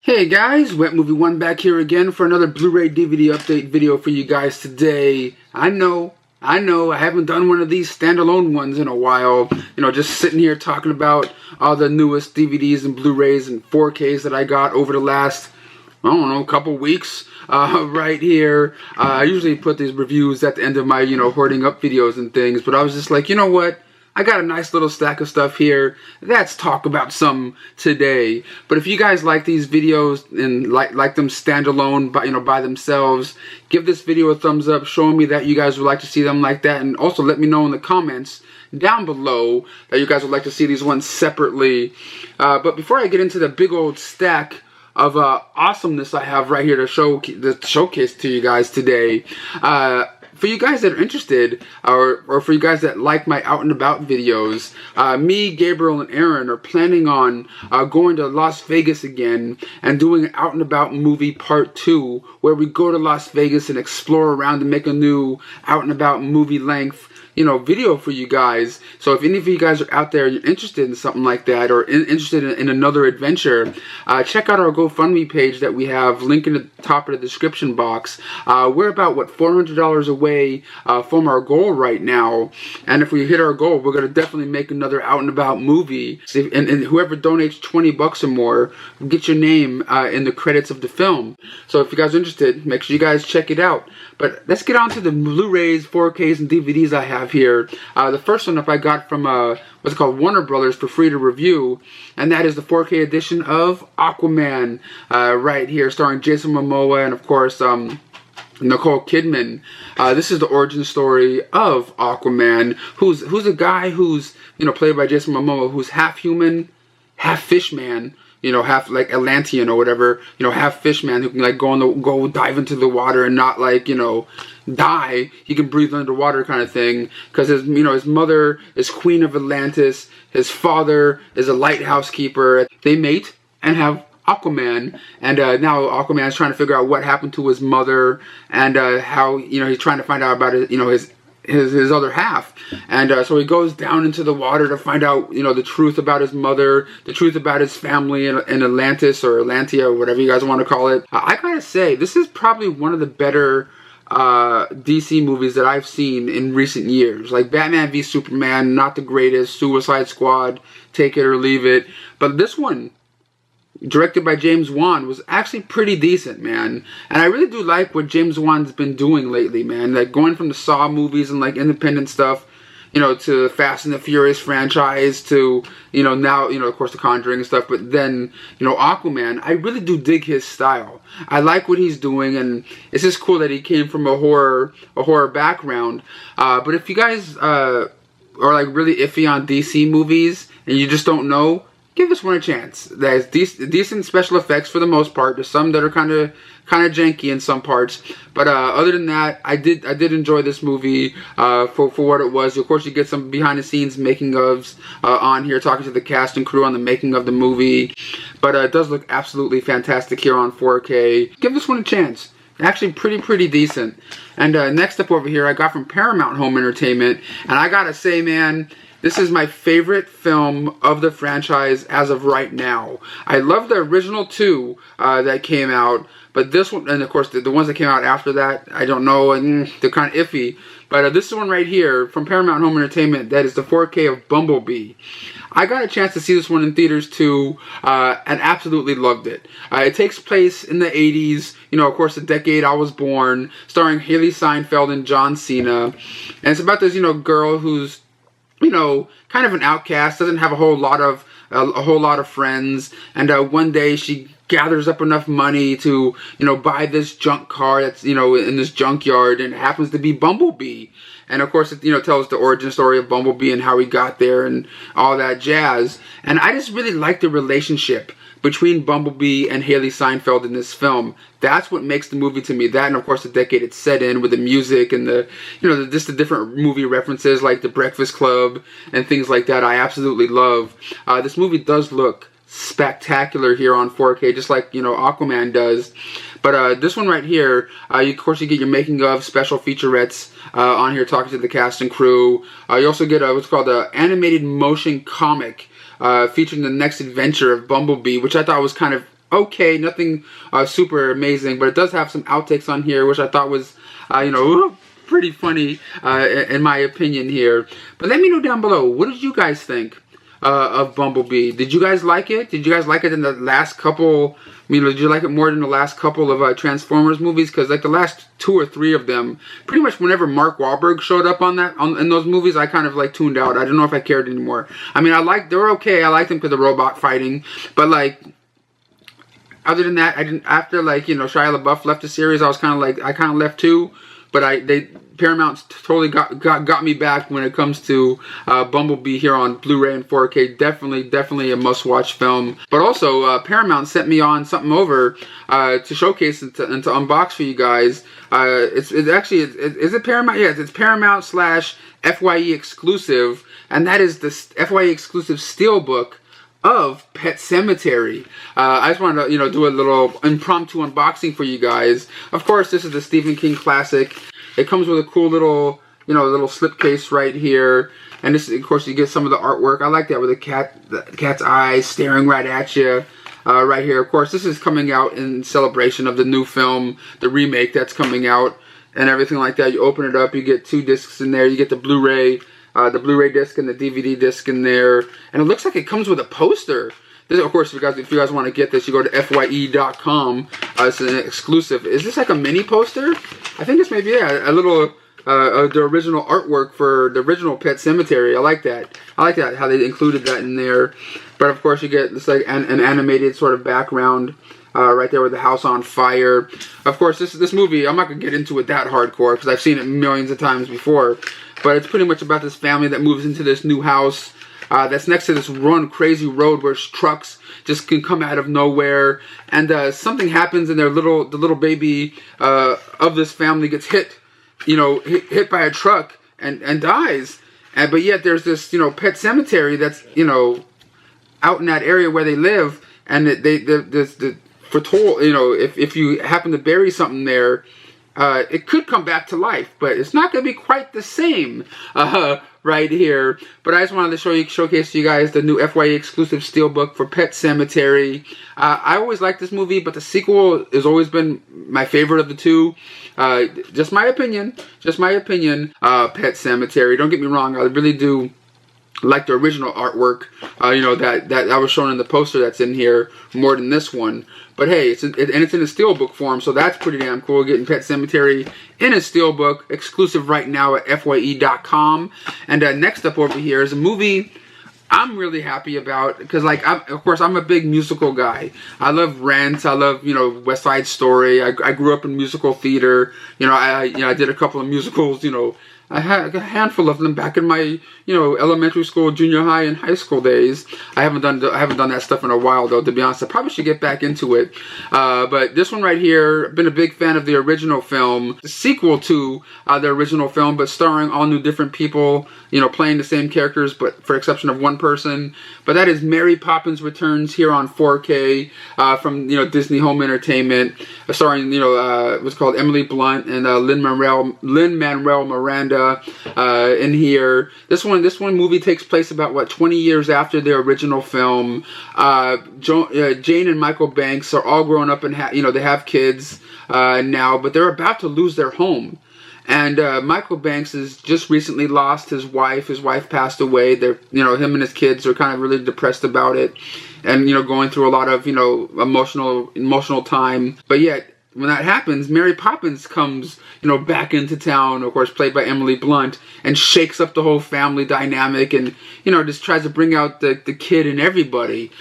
Hey guys, Wet Movie 1 back here again for another Blu-ray DVD update video for you guys today. I know, I haven't done one of these standalone ones in a while. You know, just sitting here talking about all the newest DVDs and Blu-rays and 4Ks that I got over the last, I don't know, couple weeks right here. I usually put these reviews at the end of my, hoarding up videos and things, but I was just like, you know what? I got a nice little stack of stuff here. Let's talk about some today. But if you guys like these videos and like them standalone, by themselves, give this video a thumbs up, showing me that you guys would like to see them like that, and also let me know in the comments down below that you guys would like to see these ones separately. But before I get into the big old stack of awesomeness I have right here to showcase to you guys today, for you guys that are interested, or for you guys that like my out and about videos, me, Gabriel, and Aaron are planning on going to Las Vegas again and doing an out and about movie part 2, where we go to Las Vegas and explore around and make a new out and about movie length video for you guys. So if any of you guys are out there and you're interested in something like that, or interested in another adventure, check out our GoFundMe page that we have, link in the top of the description box. We're about, $400 away from our goal right now, and if we hit our goal, we're going to definitely make another out and about movie, and whoever donates $20 or more will get your name in the credits of the film. So if you guys are interested, make sure you guys check it out. But let's get on to the Blu-rays, 4Ks, and DVDs I have here. The first one up I got from what's called Warner Brothers for free to review, and that is the 4K edition of Aquaman, right here, starring Jason Momoa and of course Nicole Kidman. This is the origin story of Aquaman, who's a guy who's played by Jason Momoa, who's half human, half fish man. Half like Atlantean or whatever, half fish man who can like go dive into the water and not die. He can breathe underwater kind of thing, because his mother is Queen of Atlantis, his father is a lighthouse keeper. They mate and have Aquaman, and now Aquaman is trying to figure out what happened to his mother, and how he's trying to find out about it, his other half. And so he goes down into the water to find out the truth about his mother, the truth about his family in Atlantis, or Atlantia, or whatever you guys want to call it. I gotta say, this is probably one of the better DC movies that I've seen in recent years. Like Batman v Superman, not the greatest, Suicide Squad, take it or leave it, but this one, directed by James Wan, was actually pretty decent, man. And I really do like what James Wan's been doing lately, man. Like going from the Saw movies and like independent stuff, to the Fast and the Furious franchise, to now of course the Conjuring and stuff. But then Aquaman, I really do dig his style. I like what he's doing, and it's just cool that he came from a horror background. But if you guys are like really iffy on DC movies and you just don't know, give this one a chance. There's decent special effects for the most part. There's some that are kind of janky in some parts, but other than that, I did enjoy this movie for what it was. Of course, you get some behind the scenes making ofs on here, talking to the cast and crew on the making of the movie. But it does look absolutely fantastic here on 4K. Give this one a chance. Actually pretty decent. And next up over here, I got from Paramount Home Entertainment, and I gotta say, man, this is my favorite film of the franchise as of right now. I love the original two that came out, but this one, and of course the ones that came out after that, I don't know, and they're kind of iffy. But this one right here from Paramount Home Entertainment, that is the 4K of Bumblebee. I got a chance to see this one in theaters too, and absolutely loved it. It takes place in the 80s, of course the decade I was born, starring Haley Steinfeld and John Cena. And it's about this, girl who's kind of an outcast, doesn't have a whole lot of friends, and one day she gathers up enough money to buy this junk car that's in this junkyard, and it happens to be Bumblebee. And of course it tells the origin story of Bumblebee and how he got there and all that jazz. And I just really like the relationship between Bumblebee and Haley Steinfeld in this film. That's what makes the movie to me. That, and of course the decade it's set in, with the music and the just the different movie references like The Breakfast Club and things like that, I absolutely love. This movie does look spectacular here on 4K, just like Aquaman does. But this one right here, of course you get your making of special featurettes on here, talking to the cast and crew. You also get what's called an animated motion comic featuring the next adventure of Bumblebee, which I thought was kind of okay, nothing super amazing, but it does have some outtakes on here, which I thought was, you know, pretty funny in my opinion here. But let me know down below, what did you guys think of Bumblebee? Did you guys like it? Did you guys like it in the last couple? You know, did you like it more than the last couple of Transformers movies? Because like the last 2 or 3 of them, pretty much whenever Mark Wahlberg showed up in those movies, I kind of like tuned out. I don't know if I cared anymore. I mean, they were okay. I liked them because of the robot fighting, but like, other than that, I didn't. After like, you know, Shia LaBeouf left the series, I was kind of like, I kind of left too. But Paramount totally got me back when it comes to Bumblebee here on Blu-ray and 4K. Definitely a must-watch film. But also, Paramount sent me on something over to showcase and to unbox for you guys. Is it Paramount? Yeah, it's Paramount / FYE exclusive, and that is the FYE exclusive steelbook of Pet Sematary. I just wanted to, you know, do a little impromptu unboxing for you guys. Of course, this is the Stephen King classic. It comes with a cool little, you know, little slipcase right here. And this, of course, you get some of the artwork. I like that with the cat's eyes staring right at you. Right here. Of course, this is coming out in celebration of the new film, the remake that's coming out, and everything like that. You open it up, you get 2 discs in there. You get the Blu-ray disc and the DVD disc in there, and it looks like it comes with a poster. This, of course, if you guys want to get this, you go to fye.com. It's an exclusive. Is this like a mini poster? I think it's maybe, yeah, a little the original artwork for the original Pet Sematary. I like that. I like that how they included that in there. But of course, you get this like an animated sort of background. Right there with the house on fire. Of course, this movie, I'm not going to get into it that hardcore because I've seen it millions of times before. But it's pretty much about this family that moves into this new house that's next to this crazy road where trucks just can come out of nowhere. And something happens and the little baby of this family gets hit, you know, hit by a truck and dies. But yet there's this, you know, pet cemetery that's, you know, out in that area where they live. And you know, if you happen to bury something there, it could come back to life, but it's not going to be quite the same right here. But I just wanted to showcase to you guys the new FYE exclusive steelbook for Pet Sematary. I always liked this movie, but the sequel has always been my favorite of the 2. Just my opinion. Pet Sematary. Don't get me wrong, I really do like the original artwork, you know, that was shown in the poster that's in here more than this one. But hey, it's in a steelbook form, so that's pretty damn cool. Getting Pet Sematary in a steelbook, exclusive right now at fye.com. And next up over here is a movie I'm really happy about because, like, of course, I'm a big musical guy. I love Rent. I love, you know, West Side Story. I grew up in musical theater. You know, I did a couple of musicals. You know, I had a handful of them back in my, you know, elementary school, junior high, and high school days. I haven't done that stuff in a while, though, to be honest. I probably should get back into it. But this one right here, I've been a big fan of the original film, the sequel to the original film, but starring all new different people, you know, playing the same characters, but for exception of one person. But that is Mary Poppins Returns here on 4K from, you know, Disney Home Entertainment, starring, you know, what's called Emily Blunt and Lin-Manuel Miranda in here. This one movie takes place about, what, 20 years after the original film. Jane and Michael Banks are all grown up and you know, they have kids now, but they're about to lose their home. And Michael Banks has just recently lost his wife. His wife passed away. They're, you know, him and his kids are kind of really depressed about it, and, you know, going through a lot of, you know, emotional time. But yet, when that happens, Mary Poppins comes, you know, back into town, of course, played by Emily Blunt, and shakes up the whole family dynamic and, you know, just tries to bring out the kid in everybody.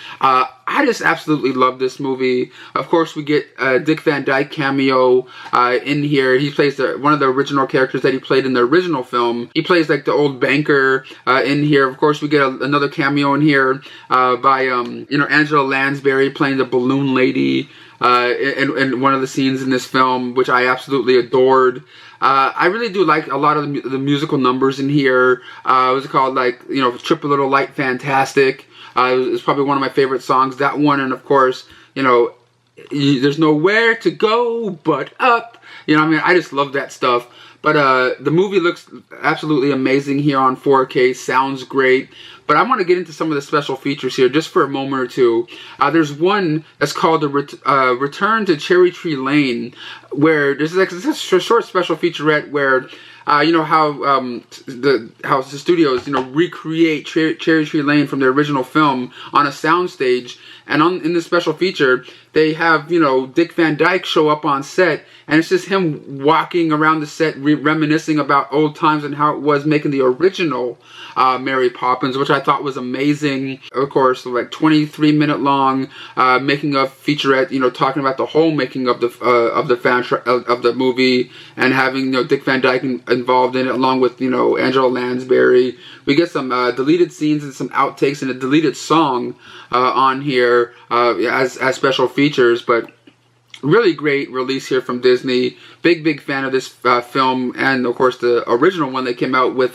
I just absolutely love this movie. Of course, we get Dick Van Dyke cameo in here. He plays one of the original characters that he played in the original film. He plays like the old banker in here. Of course, we get another cameo in here by, you know, Angela Lansbury playing the balloon lady in one of the scenes in this film, which I absolutely adored. I really do like a lot of the musical numbers in here. What's it called? Like, you know, Trip a Little Light Fantastic. It's probably one of my favorite songs, that one, and of course, you know, there's nowhere to go but up. You know what I mean? I just love that stuff. But the movie looks absolutely amazing here on 4K. Sounds great. But I want to get into some of the special features here just for a moment or two. There's one that's called the Return to Cherry Tree Lane, where there's like a short special featurette where you know how the studios recreate Cherry Tree Lane from the original film on a soundstage, and in this special feature they have Dick Van Dyke show up on set, and it's just him walking around the set reminiscing about old times and how it was making the original Mary Poppins, which I thought was amazing. Of course, like 23-minute long making of featurette, talking about the whole making of the movie, and having Dick Van Dyke involved in it, along with Angela Lansbury. We get some deleted scenes and some outtakes and a deleted song on here as special features, but really great release here from Disney. Big fan of this film, and of course the original one that came out with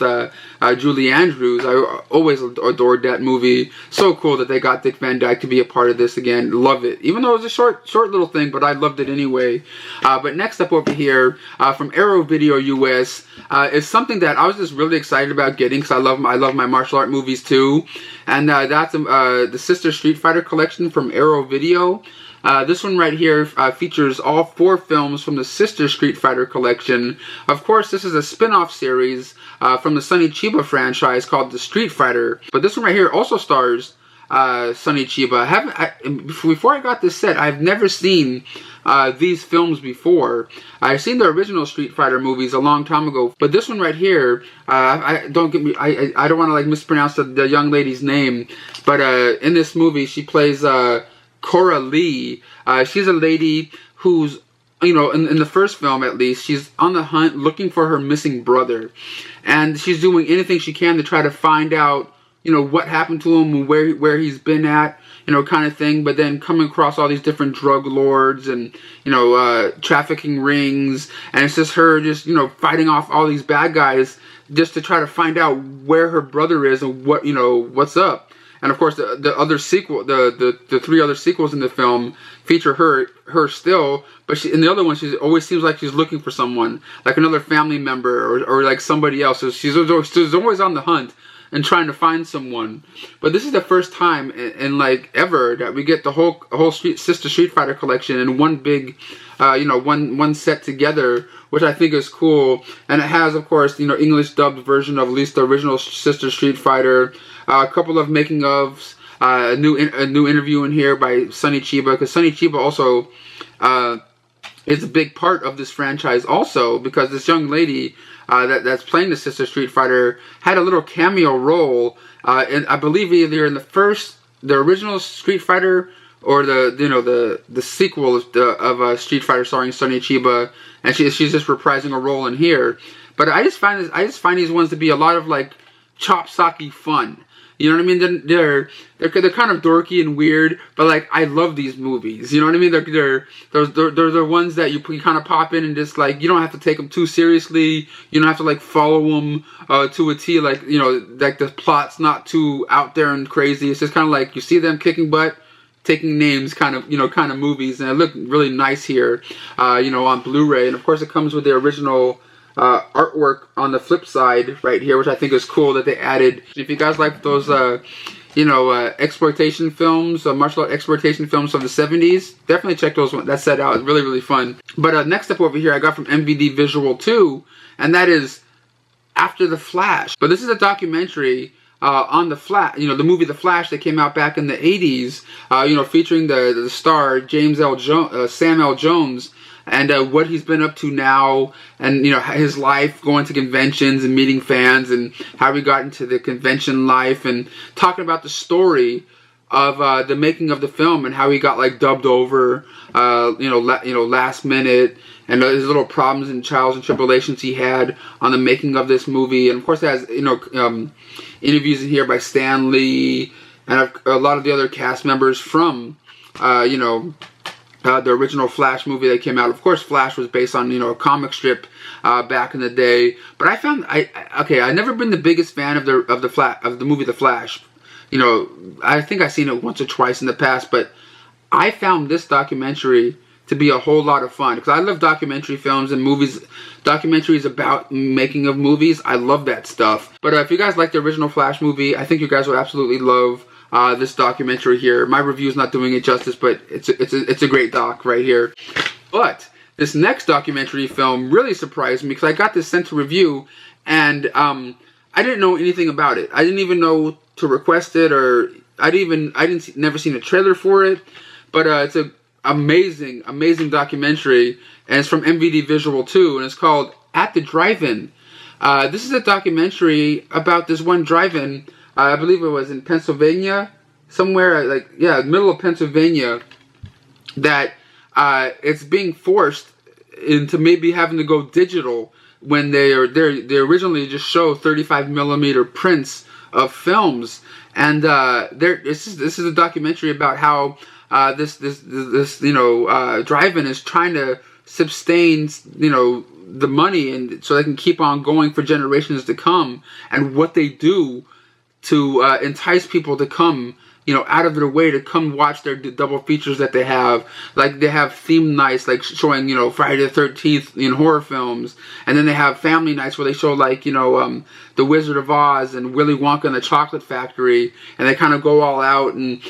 Julie Andrews. I always adored that movie. So cool that they got Dick Van Dyke to be a part of this again. Love it. Even though it was a short little thing, but I loved it anyway. But next up over here from Arrow Video US is something that I was just really excited about getting, because I love my martial art movies too, and that's the Sister Street Fighter collection from Arrow Video. This one right here features all 4 films from the Sister Street Fighter collection. Of course, this is a spin-off series from the Sonny Chiba franchise called The Street Fighter. But this one right here also stars Sonny Chiba. Before I got this set, I've never seen these films before. I've seen the original Street Fighter movies a long time ago, but this one right here, I don't want to mispronounce the young lady's name, but in this movie she plays Cora Lee. She's a lady who's, in the first film at least, she's on the hunt looking for her missing brother. And she's doing anything she can to try to find out, what happened to him and where he's been at, kind of thing. But then coming across all these different drug lords and, trafficking rings. And it's just her fighting off all these bad guys just to try to find out where her brother is and what's up. And of course, the other sequel, the 3 other sequels in the film feature her still, but in the other one, she always seems like she's looking for someone, like another family member or like somebody else. So she's always on the hunt and trying to find someone. But this is the first time in ever that we get the whole Sister Street Fighter collection in one big, one set together, which I think is cool. And it has, of course, English dubbed version of at least the original Sister Street Fighter. A couple of making ofs, a new interview in here by Sonny Chiba, because Sonny Chiba also is a big part of this franchise also, because this young lady that's playing the Sister Street Fighter had a little cameo role in, I believe, either in the original Street Fighter or the sequel of Street Fighter starring Sonny Chiba, and she's just reprising a role in here. But I just find these ones to be a lot of chop-socky fun. You know what I mean? They're kind of dorky and weird, but I love these movies. You know what I mean? They're the ones that you kind of pop in and just you don't have to take them too seriously. You don't have to follow them to a T. The plot's not too out there and crazy. It's just kind of you see them kicking butt, taking names, kind of movies, and it look really nice here, on Blu-ray. And of course, it comes with the original artwork on the flip side right here, which I think is cool that they added. If you guys like those exploitation films, martial art exploitation films from the 70s, definitely check that set out. It's really fun. But next up over here I got from MVD Visual 2, and that is After the Flash. But this is a documentary on the Flash, the movie The Flash that came out back in the 80s, featuring the star Sam L. Jones, and what he's been up to now, and his life going to conventions and meeting fans, and how he got into the convention life, and talking about the story of the making of the film and how he got dubbed over, last minute, and his little problems and trials and tribulations he had on the making of this movie. And of course, it has interviews in here by Stan Lee and a lot of the other cast members from the original Flash movie that came out. Of course, Flash was based on a comic strip back in the day. But I found I've never been the biggest fan of the movie The Flash. I think I've seen it once or twice in the past, but I found this documentary to be a whole lot of fun, because I love documentary films and movies, documentaries about making of movies. I love that stuff. But if you guys like the original Flash movie, I think you guys will absolutely love this documentary here. My review is not doing it justice, but it's a great doc right here. But this next documentary film really surprised me, because I got this sent to review, and I didn't know anything about it. I didn't even know to request it, or never seen a trailer for it. But it's a amazing documentary, and it's from MVD Visual 2, and it's called At the Drivein. This is a documentary about this one drive-in. I believe it was in Pennsylvania, somewhere middle of Pennsylvania, that it's being forced into maybe having to go digital when they originally just show 35mm prints of films. And this is a documentary about how this drive-in is trying to sustain the money, and so they can keep on going for generations to come, and what they do to entice people to come out of their way to come watch their double features that they have. Like, they have theme nights, like showing, Friday the 13th in horror films. And then they have family nights where they show, like, The Wizard of Oz and Willy Wonka and the Chocolate Factory. And they kind of go all out and,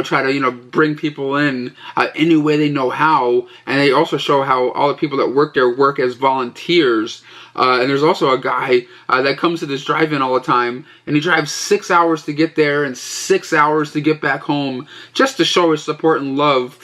try to, bring people in any way they know how. And they also show how all the people that work there work as volunteers. And there's also a guy that comes to this drive-in all the time, and he drives 6 hours to get there and 6 hours to get back home, just to show his support and love,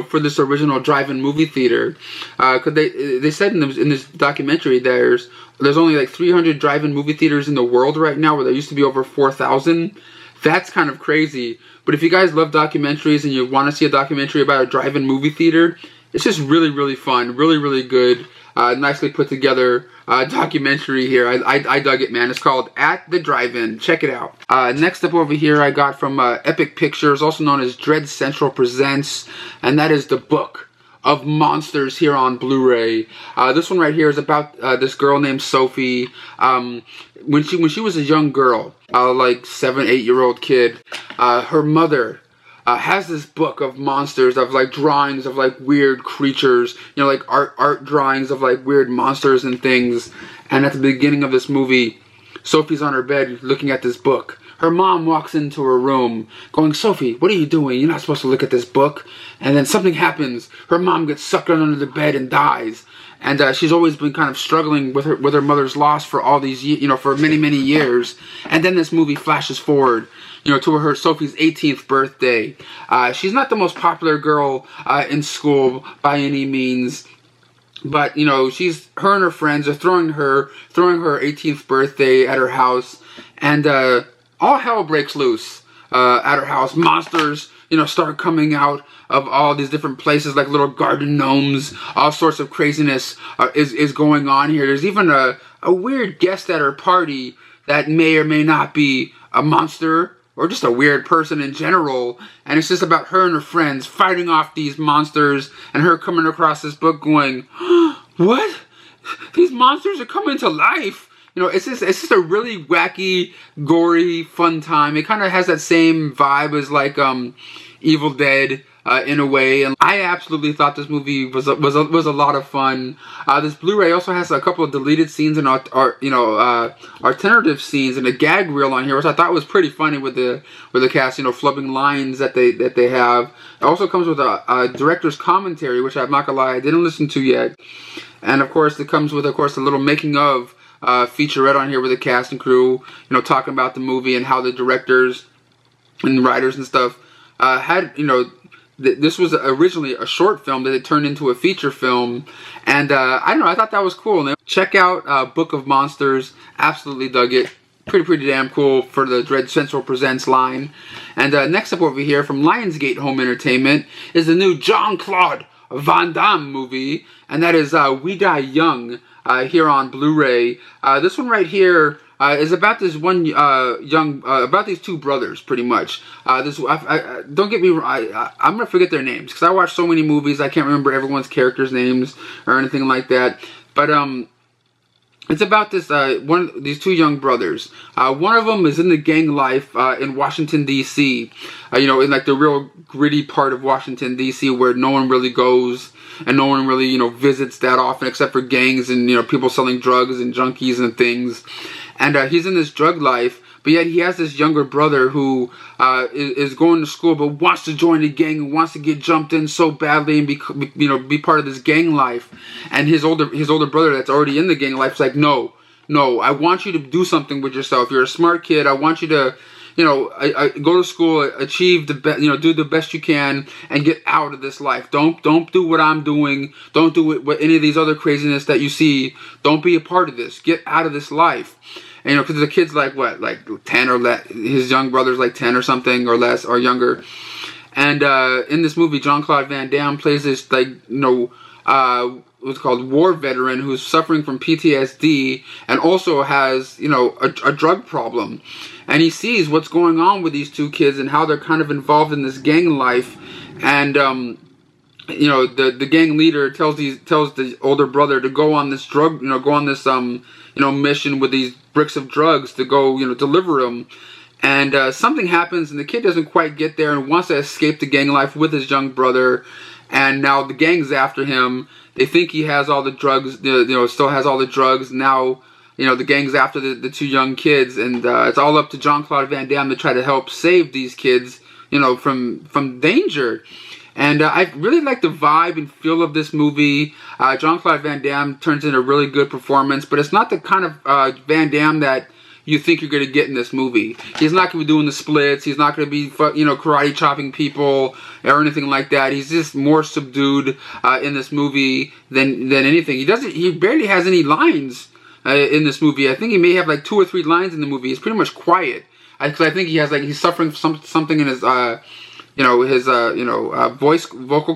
for this original drive-in movie theater. Because they said in this documentary there's only like 300 drive-in movie theaters in the world right now, where there used to be over 4,000. That's kind of crazy. But if you guys love documentaries and you want to see a documentary about a drive-in movie theater, it's just really fun, really good. Nicely put together documentary here. I dug it, man. It's called At the Drive-In. Check it out. Next up over here, I got from Epic Pictures, also known as Dread Central Presents, and that is the Book of Monsters here on Blu-ray. This one right here is about this girl named Sophie. When she was a young girl, like 7-8-year-old kid, her mother has this book of monsters, of like drawings of like weird creatures, like art drawings of like weird monsters and things. And at the beginning of this movie, Sophie's on her bed looking at this book. Her mom walks into her room going, "Sophie, what are you doing? You're not supposed to look at this book." And then something happens. Her mom gets sucked under the bed and dies. And she's always been kind of struggling with her mother's loss for all these for many years. And then this movie flashes forward, to her Sophie's 18th birthday. She's not the most popular girl in school by any means, but her and her friends are throwing her 18th birthday at her house, and all hell breaks loose at her house. Monsters start coming out of all these different places, like little garden gnomes. All sorts of craziness is going on here. There's even a weird guest at her party that may or may not be a monster, or just a weird person in general. And it's just about her and her friends fighting off these monsters, and her coming across this book going, "What? These monsters are coming to life." It's just a really wacky, gory, fun time. It kind of has that same vibe as like Evil Dead in a way, and I absolutely thought this movie was a lot of fun. This Blu-ray also has a couple of deleted scenes and alternative scenes and a gag reel on here, which I thought was pretty funny with the cast, flubbing lines that they have. It also comes with a director's commentary, which I'm not gonna lie, I didn't listen to yet, and of course it comes with a little making of featurette on here with the cast and crew, talking about the movie and how the directors and writers and stuff had, this was originally a short film that they turned into a feature film, and I don't know, I thought that was cool. And check out Book of Monsters. Absolutely dug it. Pretty damn cool for the Dread Central Presents line. And next up over here from Lionsgate Home Entertainment is the new Jean-Claude Van Damme movie, and that is We Die Young here on Blu-ray. This one right here is about this one about these two brothers, pretty much. Don't get me wrong, I'm gonna forget their names because I watched so many movies I can't remember everyone's characters' names or anything like that. But It's about this these two young brothers. One of them is in the gang life in Washington D.C. In like the real gritty part of Washington D.C. where no one really goes and no one really visits that often except for gangs and people selling drugs and junkies and things. And he's in this drug life. But yet he has this younger brother who is going to school but wants to join the gang and wants to get jumped in so badly and be part of this gang life. And his older brother that's already in the gang life is like, no, I want you to do something with yourself. You're a smart kid. I want you to I go to school, achieve the best, do the best you can, and get out of this life. Don't do what I'm doing. Don't do what any of these other craziness that you see. Don't be a part of this. Get out of this life. And because the kid's like 10 or less. His young brother's like 10 or something or less or younger. And in this movie, Jean-Claude Van Damme plays this what's called war veteran who's suffering from PTSD and also has a drug problem. And he sees what's going on with these two kids and how they're kind of involved in this gang life. And the gang leader tells the older brother to go on this mission with these bricks of drugs to go deliver them. And something happens and the kid doesn't quite get there and wants to escape the gang life with his young brother. And now the gang's after him. They think he has all the drugs, still has all the drugs. Now, the gang's after the two young kids, and it's all up to Jean-Claude Van Damme to try to help save these kids, from danger. And I really like the vibe and feel of this movie. Jean-Claude Van Damme turns in a really good performance, but it's not the kind of Van Damme that you think you're going to get in this movie. He's not going to be doing the splits. He's not going to be, karate chopping people or anything like that. He's just more subdued in this movie than anything. He barely has any lines in this movie. I think he may have like 2 or 3 lines in the movie. He's pretty much quiet. Because I think he's suffering from something in his vocal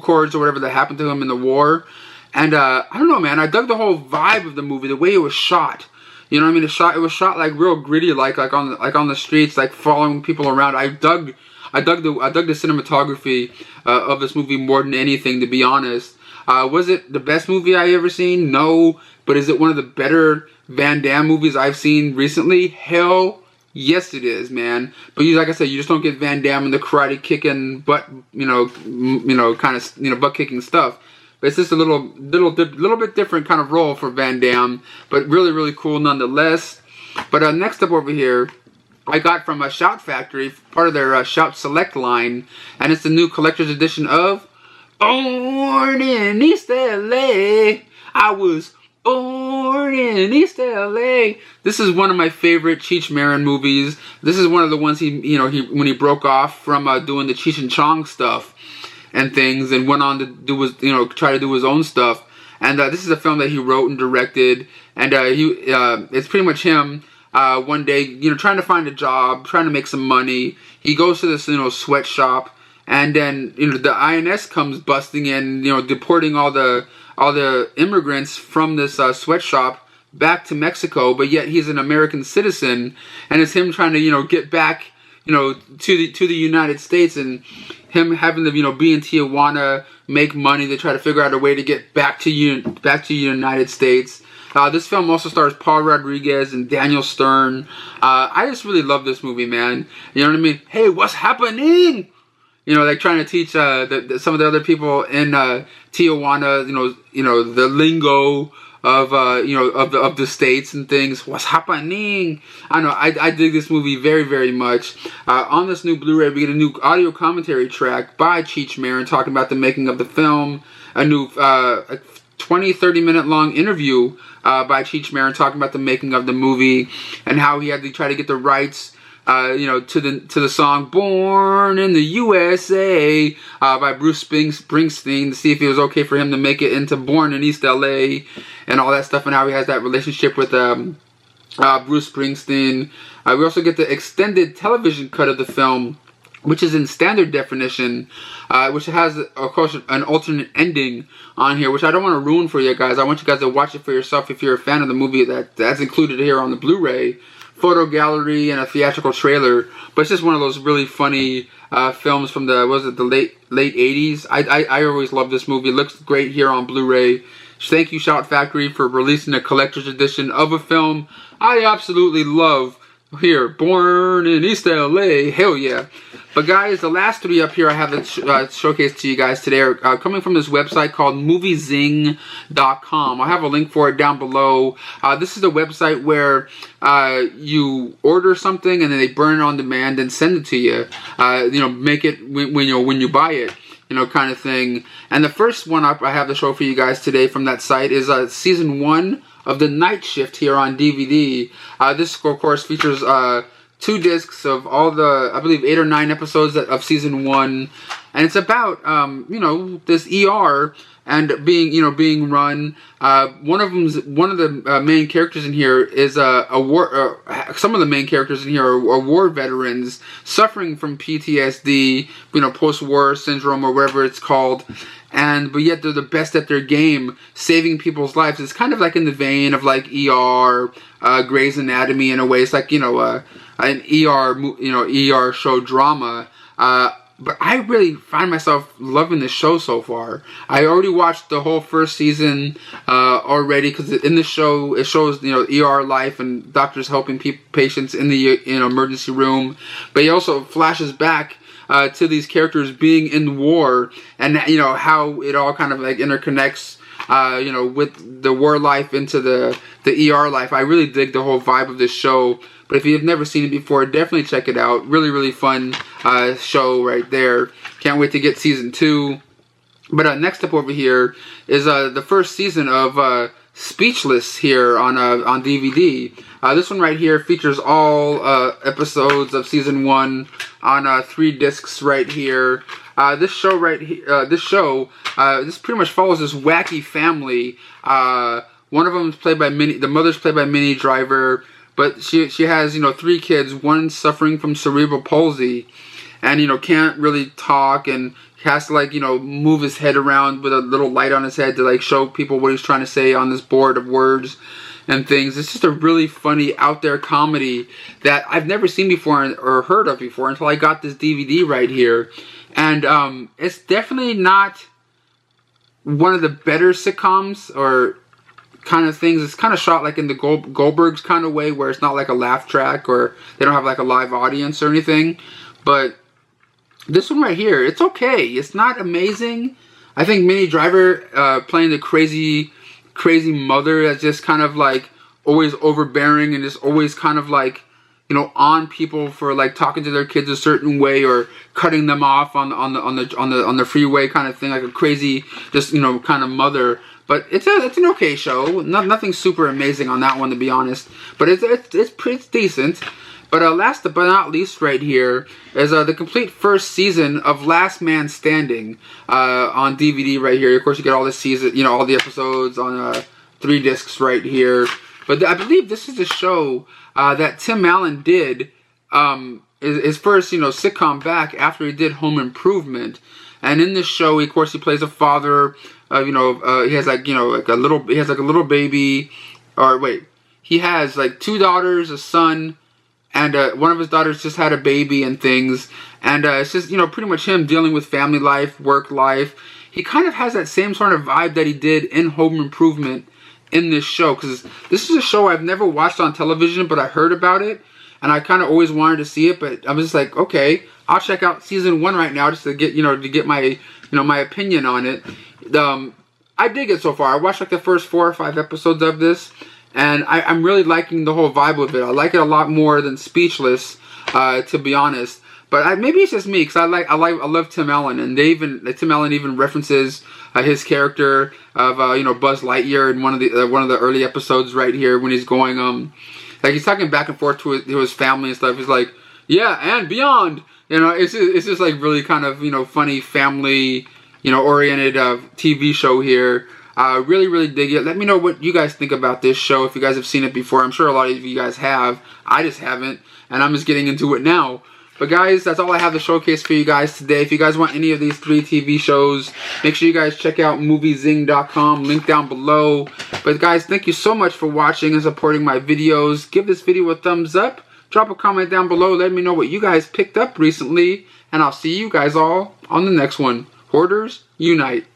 cords or whatever that happened to him in the war. And I don't know, man. I dug the whole vibe of the movie, the way it was shot. You know what I mean? It was shot like real gritty, like on the streets, like following people around. I dug the cinematography of this movie more than anything, to be honest. Was it the best movie I ever seen? No. But is it one of the better Van Damme movies I've seen recently? Hell yes, it is, man. But like I said, you just don't get Van Damme in the karate kicking butt, butt kicking stuff. But it's just a little bit different kind of role for Van Damme, but really, really cool nonetheless. But next up over here, I got from a Shout Factory, part of their Shout Select line, and it's the new collector's edition of Born in East LA. I was born in East LA. This is one of my favorite Cheech Marin movies. This is one of the ones he when he broke off from doing the Cheech and Chong stuff and things, and went on to do his, try to do his own stuff. And this is a film that he wrote and directed, and it's pretty much him one day, trying to find a job, trying to make some money. He goes to this, sweatshop, and then, the INS comes busting in, deporting all the immigrants from this sweatshop back to Mexico, but yet he's an American citizen, and it's him trying to, get back, to the United States, and him having to, be in Tijuana, make money to try to figure out a way to get back to the United States. This film also stars Paul Rodriguez and Daniel Stern. I just really love this movie, man. You know what I mean? Hey, what's happening? Like trying to teach some of the other people in Tijuana, the lingo of of the states and things. What's happening? I know. I dig this movie very, very much. On this new Blu-ray, we get a new audio commentary track by Cheech Marin talking about the making of the film. A new 20-30 minute long interview by Cheech Marin talking about the making of the movie and how he had to try to get the rights to the song "Born in the USA" by Bruce Springsteen to see if it was okay for him to make it into "Born in East LA" and all that stuff, and how he has that relationship with Bruce Springsteen. We also get the extended television cut of the film, which is in standard definition, which has, of course, an alternate ending on here, which I don't want to ruin for you guys. I want you guys to watch it for yourself if you're a fan of the movie that's included here on the Blu-ray photo gallery and a theatrical trailer, but it's just one of those really funny films from the late 80s. I always love this movie. It looks great here on Blu-ray. Thank you, Shout Factory, for releasing a collector's edition of a film I absolutely love. Here, Born in East LA, hell yeah. But guys, the last three up here I have to showcase to you guys today are coming from this website called moviezyng.com. I'll have a link for it down below. This is a website where you order something and then they burn it on demand and send it to you. Make it when you buy it. Kind of thing. And the first one up I have to show for you guys today from that site is season 1 of The Night Shift here on DVD. This, of course, features 2 discs of all the, I believe, 8 or 9 episodes of season 1, and it's about this ER and being run. One of the main characters in here is some of the main characters in here are war veterans suffering from PTSD, post-war syndrome or whatever it's called. But yet they're the best at their game, saving people's lives. It's kind of like in the vein of like ER, Grey's Anatomy in a way. It's like an ER show drama. But I really find myself loving this show so far. I already watched the whole first season already, because in the show it shows ER life and doctors helping patients in the emergency room. But it also flashes back to these characters being in war, and how it all kind of like interconnects with the war life into the ER life. I really dig the whole vibe of this show. But if you've never seen it before, definitely check it out. Really, really fun show right there. Can't wait to get season 2. But next up over here is the first season of Speechless here on DVD. This one right here features all episodes of season 1 on 3 discs right here. This show this pretty much follows this wacky family. One of them is played by the mother's played by Minnie Driver. But she has, 3 kids, one suffering from cerebral palsy, and, can't really talk, and has to, move his head around with a little light on his head to, show people what he's trying to say on this board of words and things. It's just a really funny, out there comedy that I've never seen before or heard of before until I got this DVD right here. And it's definitely not one of the better sitcoms or kind of things. It's kind of shot like in the Goldbergs kind of way, where it's not like a laugh track or they don't have like a live audience or anything. But this one right here, it's okay. It's not amazing. I think Minnie Driver playing the crazy mother that's just kind of like always overbearing and just always kind of like on people for like talking to their kids a certain way or cutting them off on the freeway kind of thing, like a crazy just kind of mother. But it's an okay show. Nothing super amazing on that one, to be honest. But it's pretty decent. But last but not least right here is the complete first season of Last Man Standing on DVD right here. Of course, you get all the season, all the episodes on 3 discs right here. But I believe this is a show that Tim Allen did his first sitcom back after he did Home Improvement. And in this show, of course, he plays a father. He has like a little baby, or wait, he has like 2 daughters, a son, and one of his daughters just had a baby and things. And it's just pretty much him dealing with family life, work life. He kind of has that same sort of vibe that he did in Home Improvement in this show, because this is a show I've never watched on television, but I heard about it and I kind of always wanted to see it. But I was just like, okay, I'll check out season 1 right now just to get my my opinion on it. I dig it so far. I watched like the first 4 or 5 episodes of this, and I'm really liking the whole vibe of it. I like it a lot more than Speechless, to be honest. But maybe it's just me, because I love Tim Allen, and Tim Allen even references his character of Buzz Lightyear in one of the early episodes right here, when he's going like he's talking back and forth to his family and stuff. He's like, yeah, and beyond. It's just like really kind of funny family oriented TV show here. Really, really dig it. Let me know what you guys think about this show, if you guys have seen it before. I'm sure a lot of you guys have. I just haven't, and I'm just getting into it now. But guys, that's all I have to showcase for you guys today. If you guys want any of these 3 TV shows, make sure you guys check out moviezyng.com, link down below. But guys, thank you so much for watching and supporting my videos. Give this video a thumbs up. Drop a comment down below. Let me know what you guys picked up recently. And I'll see you guys all on the next one. Hoarders, unite.